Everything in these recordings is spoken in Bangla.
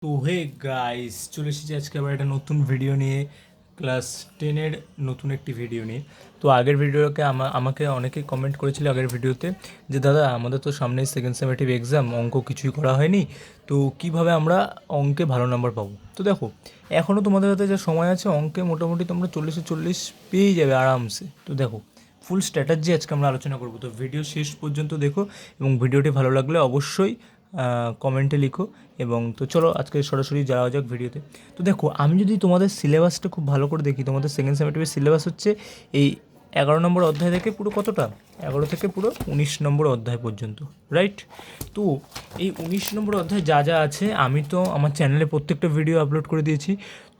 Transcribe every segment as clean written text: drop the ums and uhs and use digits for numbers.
তো হে গাইস, চলে এসেছি আজকে আবার একটা নতুন ভিডিও নিয়ে, ক্লাস 10-এর নতুন একটি ভিডিও নিয়ে। তো আগের ভিডিওকে আমাকে অনেকেই কমেন্ট করেছিল আগের ভিডিওতে যে দাদা আমাদের তো সামনে সেকেন্ড সেমেটিভ এক্সাম, অঙ্ক কিছুই করা হয়নি, তো কিভাবে আমরা অঙ্কে ভালো নাম্বার পাবো। তো দেখো, এখনও তোমাদের হাতে যে সময় আছে, অঙ্কে মোটামুটি তোমরা 40-40 পেয়েই যাবে আরামসে। তো দেখো, ফুল স্ট্র্যাটাজি আজকে আমরা আলোচনা করবো। তো ভিডিও শেষ পর্যন্ত দেখো এবং ভিডিওটি ভালো লাগলে অবশ্যই কমেন্টে লিখো। এবং তো চলো আজকে সরাসরি যাওয়া যাক ভিডিওতে। তো দেখো, আমি যদি তোমাদের সিলেবাসটা খুব ভালো করে দেখি, তোমাদের সেকেন্ড সেমেস্টারের সিলেবাস হচ্ছে এই 11 নম্বর অধ্যায় থেকে পুরো কতটা, 11 থেকে পুরো 19 নম্বর অধ্যায় পর্যন্ত, রাইট? তো এই 19 নম্বর অধ্যায় যা যা আছে, আমি তো আমার চ্যানেলে প্রত্যেকটা ভিডিও আপলোড করে দিয়েছি।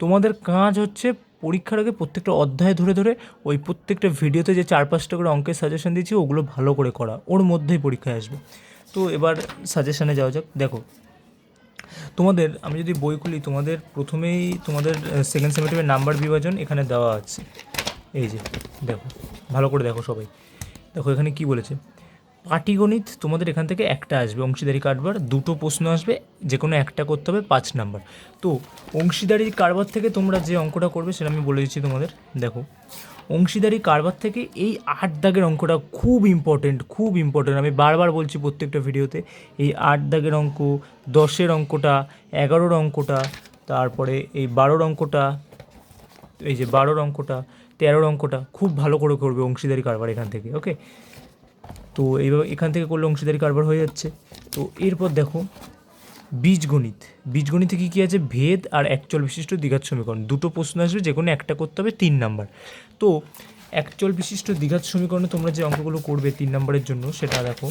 তোমাদের কাজ হচ্ছে পরীক্ষার আগে প্রত্যেকটা অধ্যায় ধরে ধরে ওই প্রত্যেকটা ভিডিওতে যে 4-5টা করে অঙ্কের সাজেশন দিয়েছি ওগুলো ভালো করে করা, ওর মধ্যেই পরীক্ষায় আসবে। তো এবার সাজেশানে যাওয়া যাক। দেখো, তোমাদের আমি যদি বই খুলি, তোমাদের প্রথমেই তোমাদের সেকেন্ড সেমেস্টারের নাম্বার বিভাজন এখানে দেওয়া আছে। এই যে দেখো, ভালো করে দেখো সবাই। দেখো এখানে কি বলেছে, পাটিগণিত তোমাদের এখান থেকে একটা আসবে, অংশীদারি কারবার 2টো প্রশ্ন আসবে, যে কোনো একটা করতে হবে 5 নাম্বার। তো অংশীদারি কারবার থেকে তোমরা যে অঙ্কটা করবে সেটা আমি বলে দিচ্ছি তোমাদের। দেখো, অংশীদারি কারবার থেকে এই 8 দাগের অঙ্কটা খুব ইম্পর্টেন্ট, খুব ইম্পর্টেন্ট। আমি বারবার বলছি প্রত্যেকটা ভিডিওতে, এই 8 দাগের অঙ্ক, 10-এর অঙ্কটা, 11-র অঙ্কটা, তারপরে এই 12-র অঙ্কটা, এই যে 12-র অঙ্কটা, 13-র অঙ্কটা খুব ভালো করে করবে অংশীদারি কারবার এখান থেকে, ওকে? তো এইভাবে এখান থেকে করলে অংশীদারি কারবার হয়ে যাচ্ছে। তো এরপর দেখো, বীজগণিত। বীজগণিতে কী কী আছে, ভেদ আর একচল বিশিষ্ট দ্বিঘাত সমীকরণ, 2টো প্রশ্ন আসবে, যে কোনো একটা করতে হবে 3 নাম্বার। তো একচল বিশিষ্ট দ্বিঘাত সমীকরণে তোমরা যে অঙ্কগুলো করবে 3 নাম্বারের জন্য, সেটা দেখো,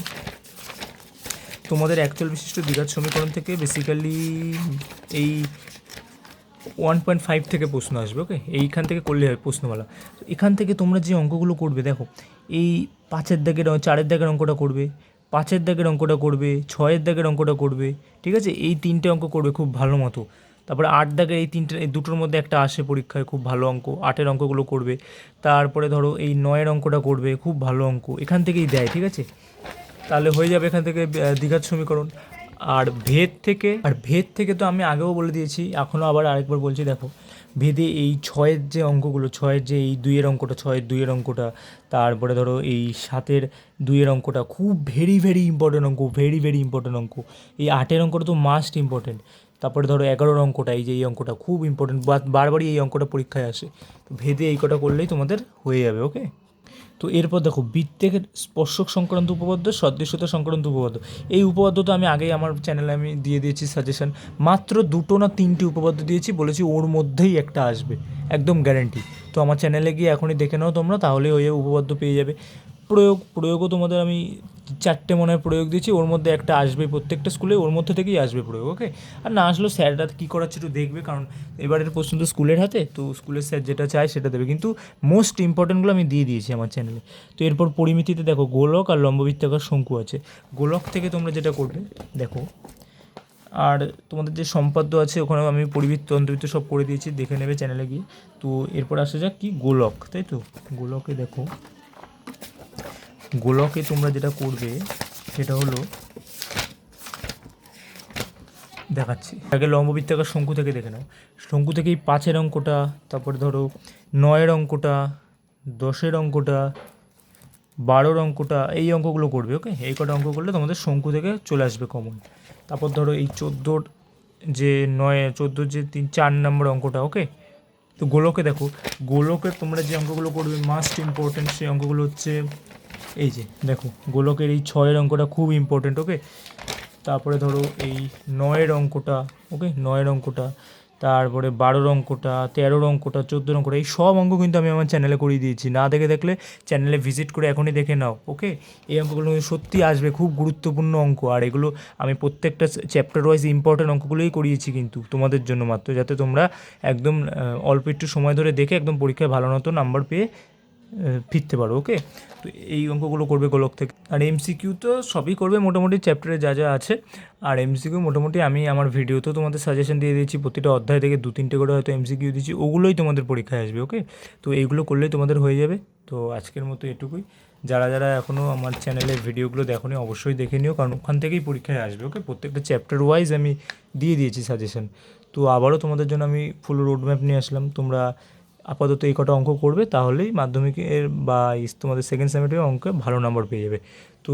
তোমাদের একচল বিশিষ্ট দ্বিঘাত সমীকরণ থেকে বেসিক্যালি এই 1.5 থেকে প্রশ্ন আসবে, ওকে? এইখান থেকে করলে হয় প্রশ্নমালা। তো এখান থেকে তোমরা যে অঙ্কগুলো করবে, দেখো এই 5-এর দাগের 4-এর দাগের অঙ্কটা করবে, 5-এর দাগের অঙ্কটা করবে, 6-এর দাগের অঙ্কটা করবে, ঠিক আছে? এই 3টে অঙ্ক করবে খুব ভালো মতো। তারপরে 8 দাগের এই 3টে, এই দুটোর মধ্যে একটা আসে পরীক্ষায়, খুব ভালো অঙ্ক, 8-এর অঙ্কগুলো করবে। তারপরে ধরো এই 9-এর অঙ্কটা করবে, খুব ভালো অঙ্ক, এখান থেকেই দেয়, ঠিক আছে? তাহলে হয়ে যাবে এখান থেকে দ্বিঘাত সমীকরণ। আর ভেদ থেকে তো আমি আগেও বলে দিয়েছি, এখনও আবার আরেকবার বলছি। দেখো, ভেদে এই 6-এর যে অঙ্কগুলো, 6-এর যে এই 2-এর অঙ্কটা, 6-এর 2-এর অঙ্কটা, তারপরে ধরো এই 7-এর 2-এর অঙ্কটা খুব ভেরি ভেরি ইম্পর্টেন্ট অঙ্ক, ভেরি ভেরি ইম্পর্টেন্ট অঙ্ক। এই 8-এর অঙ্কটা তো মাস্ট ইম্পর্টেন্ট। তারপরে ধরো 11-র অঙ্কটা, এই যে এই অঙ্কটা খুব ইম্পর্টেন্ট, বারবারই এই অঙ্কটা পরীক্ষায় আসে। তো ভেদে এই কটা করলেই তোমাদের হয়ে যাবে, ওকে? তো এরপর দেখো, বৃত্তের স্পর্শক সংক্রান্ত উপপাদ্য, সদৃশ্যতা সংক্রান্ত উপপাদ্য। এই উপপাদ্য তো আমি আগেই আমার চ্যানেলে আমি দিয়ে দিয়েছি সাজেশন, মাত্র 2টো না 3টে উপপাদ্য দিয়েছি, বলেছি ওর মধ্যেই একটা আসবে, একদম গ্যারেন্টি। তো আমার চ্যানেলে গিয়ে এখনই দেখে নাও তোমরা, তাহলে ওই উপপাদ্য পেয়ে যাবে। প্রয়োগও তোমাদের আমি 4টে মনে হয় প্রয়োগ দিয়েছি, ওর মধ্যে একটা আসবে, প্রত্যেকটা স্কুলে ওর মধ্যে থেকেই আসবে প্রয়োগ, ওকে? আর না আসলেও স্যাররা কী করাচ্ছে একটু দেখবে, কারণ এবারের প্রশ্ন তো স্কুলের হাতে, তো স্কুলের স্যার যেটা চায় সেটা দেবে, কিন্তু মোস্ট ইম্পর্টেন্টগুলো আমি দিয়ে দিয়েছি আমার চ্যানেলে। তো এরপর পরিমিতিতে দেখো, গোলক আর লম্ববৃত্তাকার শঙ্কু আছে। গোলক থেকে তোমরা যেটা করবে, দেখো, আর তোমাদের যে সম্পাদ্য আছে ওখানেও আমি পরিবৃত্ত অন্তর্বৃত্ত সব করে দিয়েছি, দেখে নেবে চ্যানেলে গিয়ে। তো এরপর আসা যাক কি, গোলক, তাই তো? গোলকে দেখো, গোলকে তোমরা যেটা করবে সেটা হলো, দেখাচ্ছি আগে লম্ববৃত্তাকার শঙ্কু থেকে দেখে নাও। শঙ্কু থেকে এই 5-এর অঙ্কটা, তারপরে ধরো 9-এর অঙ্কটা, 10-এর অঙ্কটা, 12-র অঙ্কটা, এই অঙ্কগুলো করবে, ওকে? এই কটা অঙ্ক করলে তোমাদের শঙ্কু থেকে চলে আসবে কমন। তারপর ধরো এই 14-র যে 14-র যে 4 নম্বর অঙ্কটা, ওকে? তো গোলকে দেখো, গোলকে তোমরা যে অঙ্কগুলো করবে মাস্ট ইম্পর্টেন্ট, সেই অঙ্কগুলো হচ্ছে এই যে দেখো, গোলকের এই 6-এর অঙ্কটা খুব ইম্পর্টেন্ট, ওকে? তারপরে ধরো এই 9-এর অঙ্কটা, ওকে? 9-এর অঙ্কটা, তারপরে 12-র অঙ্কটা, 13-র অঙ্কটা, 14-র অঙ্কটা, এই সব অঙ্ক কিন্তু আমি আমার চ্যানেলে করিয়ে দিয়েছি। না দেখে দেখলে চ্যানেলে ভিজিট করে এখনই দেখে নাও, ওকে? এই অঙ্কগুলো সত্যি আসবে, খুব গুরুত্বপূর্ণ অঙ্ক। আর এগুলো আমি প্রত্যেকটা চ্যাপ্টার ওয়াইজ ইম্পর্টেন্ট অঙ্কগুলোই করিয়েছি কিন্তু তোমাদের জন্য মাত্র, যাতে তোমরা একদম অল্প একটু সময় ধরে দেখে একদম পরীক্ষায় ভালো মতো নাম্বার পেয়ে ফিরতে পারো, ওকে? তো এই অঙ্কগুলো করবে গোলক থেকে। আর এমসিকিউ তো সবই করবে মোটামুটি চ্যাপ্টারে যা যা আছে। আর এমসিকিউ মোটামুটি আমি আমার ভিডিওতেও তোমাদের সাজেশন দিয়ে দিয়েছি, প্রতিটা অধ্যায় থেকে 2-3টে করে হয়তো এমসিকিউ দিচ্ছি, ওগুলোই তোমাদের পরীক্ষায় আসবে, ওকে? তো এইগুলো করলেই তোমাদের হয়ে যাবে। তো আজকের মতো এটুকুই। যারা যারা এখনও আমার চ্যানেলের ভিডিওগুলো দেখোনি অবশ্যই দেখে নিও, কারণ ওখান থেকেই পরীক্ষায় আসবে। ওকে, প্রত্যেকটা চ্যাপ্টার ওয়াইজ আমি দিয়ে দিয়েছি সাজেশন। তো আবারও তোমাদের জন্য আমি ফুল রোড ম্যাপ নিয়ে আসলাম। তোমরা আপাতত এই কটা অঙ্ক করবে, তাহলেই মাধ্যমিকের বা তোমাদের সেকেন্ড সেমিস্টারের অঙ্কে ভালো নম্বর পেয়ে যাবে। তো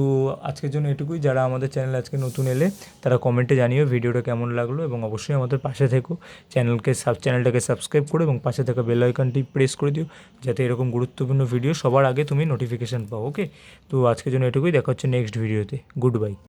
আজকের জন্য এটুকুই। যারা আমাদের চ্যানেলে আজকে নতুন এলে তারা কমেন্টে জানিও ভিডিওটা কেমন লাগলো, এবং অবশ্যই আমাদের পাশে থেকো। চ্যানেলটাকে সাবস্ক্রাইব করো এবং পাশে থাকা বেল আইকনটি প্রেস করে দিও, যাতে এরকম গুরুত্বপূর্ণ ভিডিও সবার আগে তুমি নোটিফিকেশান পাও। ওকে, তো আজকের জন্য এটুকুই। দেখা হচ্ছে নেক্সট ভিডিওতে। Good bye.